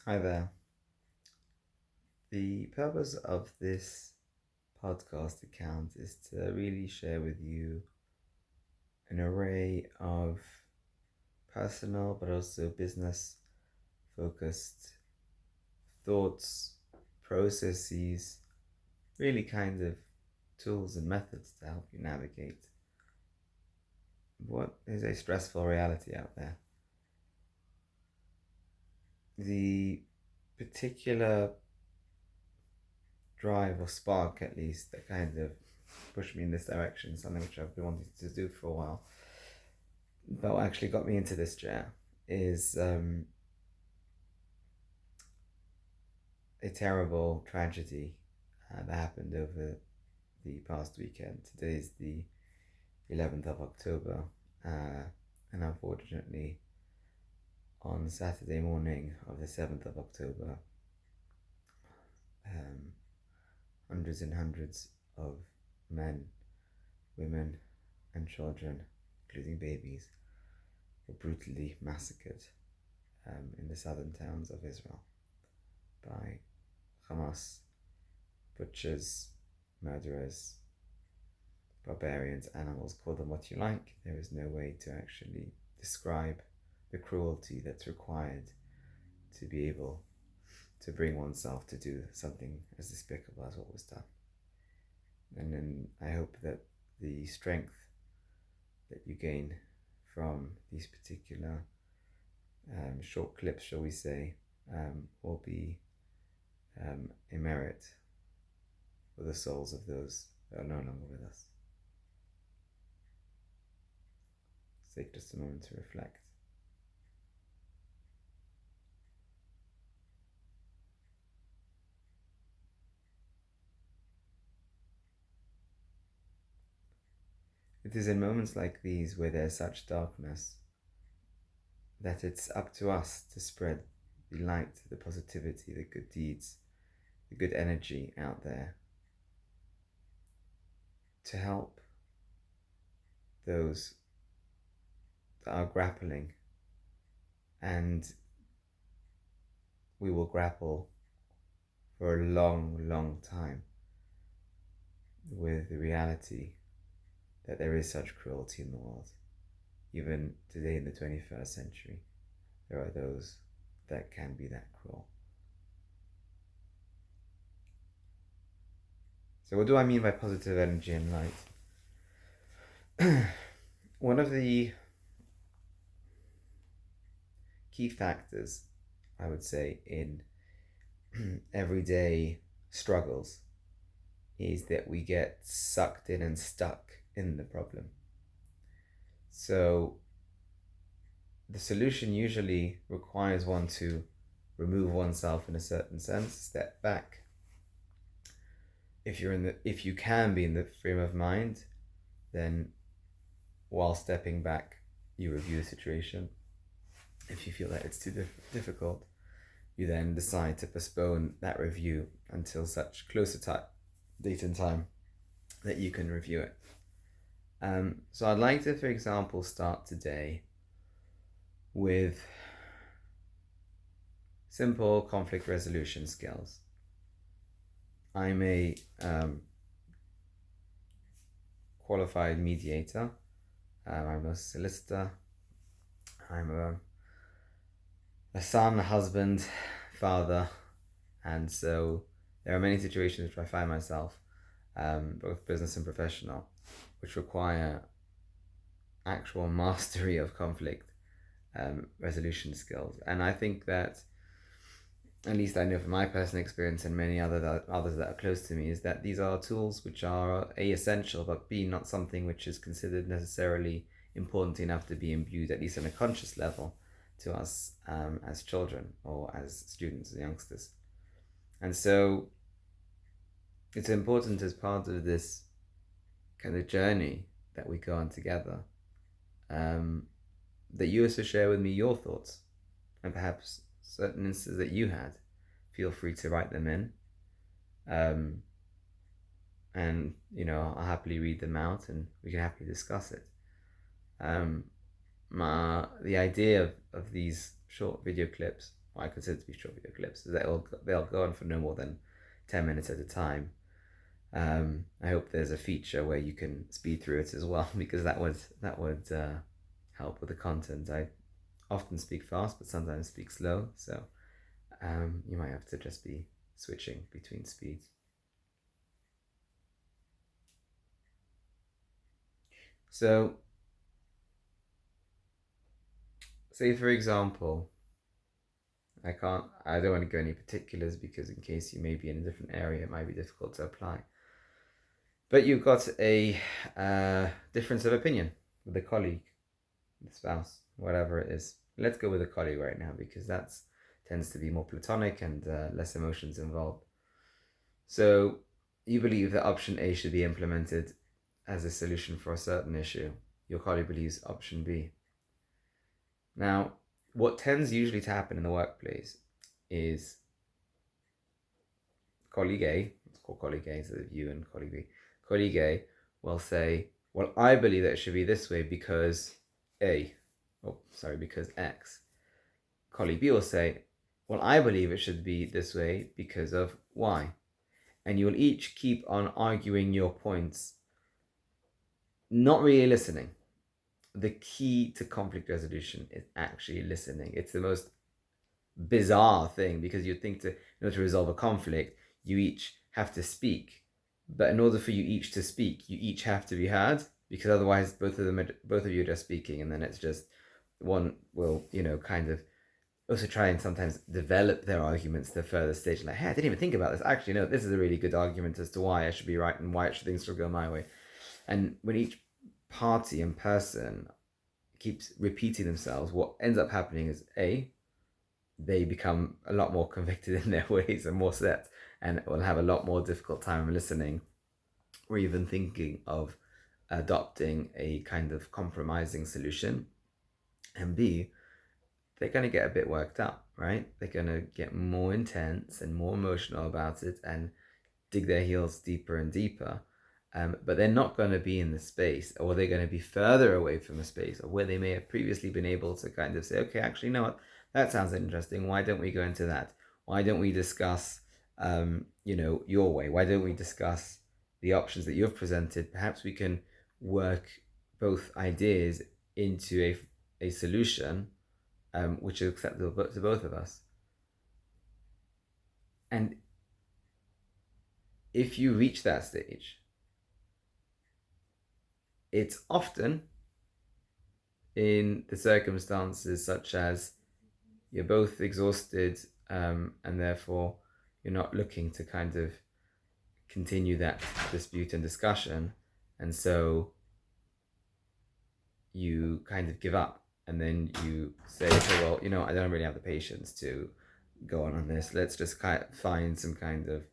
Hi there. The purpose of this podcast account is to really share with you an array of personal but also business focused thoughts, processes, really kind of tools and methods to help you navigate what is a stressful reality out there. The particular drive or spark, at least, that kind of pushed me in this direction, something which I've been wanting to do for a while, but what actually got me into this chair is a terrible tragedy that happened over the past weekend. Today is the 11th of October, and unfortunately, on Saturday morning of the 7th of October, um, hundreds and hundreds of men, women, and children, including babies, were brutally massacred in the southern towns of Israel by Hamas, butchers, murderers, barbarians, animals, call them what you like. There is no way to actually describe the cruelty that's required to be able to bring oneself to do something as despicable as what was done. And then I hope that the strength that you gain from these particular short clips, shall we say, will be a merit for the souls of those that are no longer with us. Take just a moment to reflect. It is in moments like these where there's such darkness that it's up to us to spread the light, the positivity, the good deeds, the good energy out there to help those that are grappling, and we will grapple for a long, long time with the reality that there is such cruelty in the world. Even today in the 21st century, there are those that can be that cruel. So what do I mean by positive energy and light? One of the key factors, I would say, in everyday struggles is that we get sucked in and stuck in the problem. So the solution usually requires one to remove oneself in a certain sense, step back. If you can be in the frame of mind, then while stepping back, you review the situation. If you feel that it's too difficult, you then decide to postpone that review until such closer date and time that you can review it. So I'd like to, for example, start today with simple conflict resolution skills. I'm a qualified mediator. I'm a solicitor. I'm a son, a husband, father, and so there are many situations which I find myself, both business and professional, which require actual mastery of conflict resolution skills. And I think that, at least I know from my personal experience and many others that are close to me, is that these are tools which are A, essential, but B, not something which is considered necessarily important enough to be imbued, at least on a conscious level, to us as children or as students and youngsters. And so it's important as part of this kind of journey that we go on together, that you also share with me your thoughts and perhaps certain instances that you had. Feel free to write them in, and I'll happily read them out and we can happily discuss it. The idea of these short video clips what I consider to be short video clips. They'll go on for no more than 10 minutes at a time. I hope there's a feature where you can speed through it as well, because that would help with the content. I often speak fast, but sometimes speak slow, so you might have to just be switching between speeds. So, say for example, I don't want to go any particulars because in case you may be in a different area, it might be difficult to apply. But you've got a difference of opinion with a colleague, the spouse, whatever it is. Let's go with a colleague right now because that tends to be more platonic and less emotions involved. So you believe that option A should be implemented as a solution for a certain issue. Your colleague believes option B. Now, what tends usually to happen in the workplace is colleague A, let's call colleague A instead of you and colleague B, colleague A will say, well, I believe that it should be this way because because X. Colleague B will say, well, I believe it should be this way because of Y. And you'll each keep on arguing your points, not really listening. The key to conflict resolution is actually listening. It's the most bizarre thing because you'd think in order to resolve a conflict, you each have to speak. But in order for you each to speak, you each have to be heard, because otherwise both of you are just speaking, and then it's just one will, kind of also try and sometimes develop their arguments to a further stage. Like, hey, I didn't even think about this. Actually, no, this is a really good argument as to why I should be right and why things should go my way. And when each party and person keeps repeating themselves, what ends up happening is they become a lot more convicted in their ways and more set, and will have a lot more difficult time listening or even thinking of adopting a kind of compromising solution. And B, they're going to get a bit worked up, right? They're going to get more intense and more emotional about it and dig their heels deeper and deeper. But they're not going to be in the space, or they're going to be further away from a space, or where they may have previously been able to kind of say, okay, actually, you know what? That sounds interesting. Why don't we go into that? Why don't we discuss, your way? Why don't we discuss the options that you've presented? Perhaps we can work both ideas into a solution which is acceptable to both of us. And if you reach that stage, it's often in the circumstances such as you're both exhausted and therefore you're not looking to kind of continue that dispute and discussion, and so you kind of give up, and then you say, okay, well, I don't really have the patience to go on this. Let's just find some kind of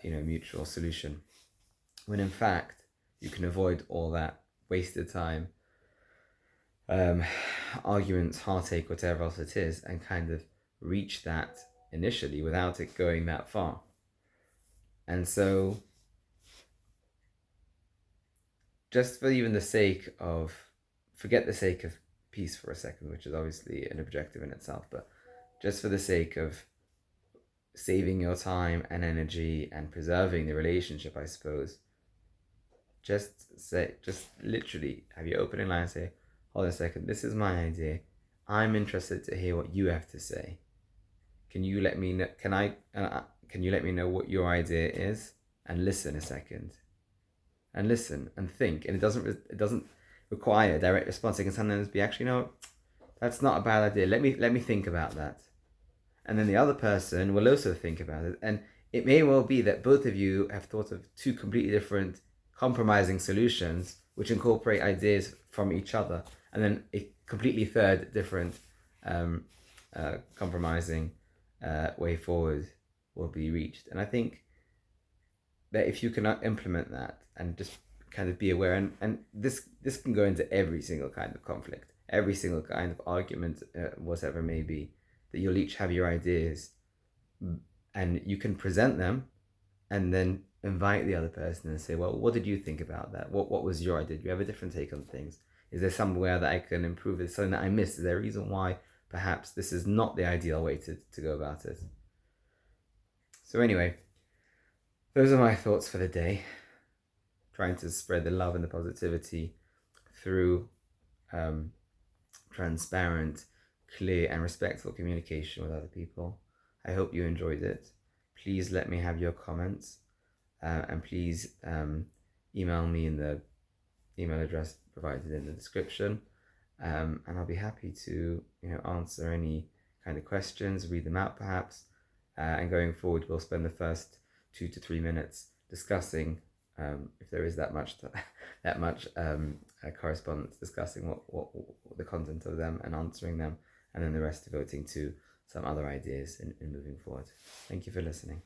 mutual solution, when in fact you can avoid all that wasted time, arguments, heartache, whatever else it is, and kind of reach that initially without it going that far. And so just for even the sake of, forget the sake of peace for a second, which is obviously an objective in itself, but just for the sake of saving your time and energy and preserving the relationship, I suppose, just literally have your opening line and say, hold on a second, this is my idea. I'm interested to hear what you have to say. Can you let me know? Can you let me know what your idea is? And listen a second. And listen and think. And it doesn't require a direct response. It can sometimes be, actually, no, that's not a bad idea. Let me think about that. And then the other person will also think about it. And it may well be that both of you have thought of two completely different compromising solutions which incorporate ideas from each other. And then a completely third different compromising way forward will be reached. And I think that if you cannot implement that and just kind of be aware, and this can go into every single kind of conflict, every single kind of argument, whatever it may be, that you'll each have your ideas and you can present them and then invite the other person and say, well, what did you think about that? What was your idea? Do you have a different take on things? Is there somewhere that I can improve? Is there something that I missed? Is there a reason why perhaps this is not the ideal way to go about it. So anyway, those are my thoughts for the day. Trying to spread the love and the positivity through transparent, clear, and respectful communication with other people. I hope you enjoyed it. Please let me have your comments, and please email me in the email address provided in the description, and I'll be happy to answer any kind of questions, read them out perhaps, and going forward we'll spend the first 2 to 3 minutes discussing, if there is that much correspondence, discussing what the content of them and answering them, and then the rest devoting to some other ideas in moving forward. Thank you for listening.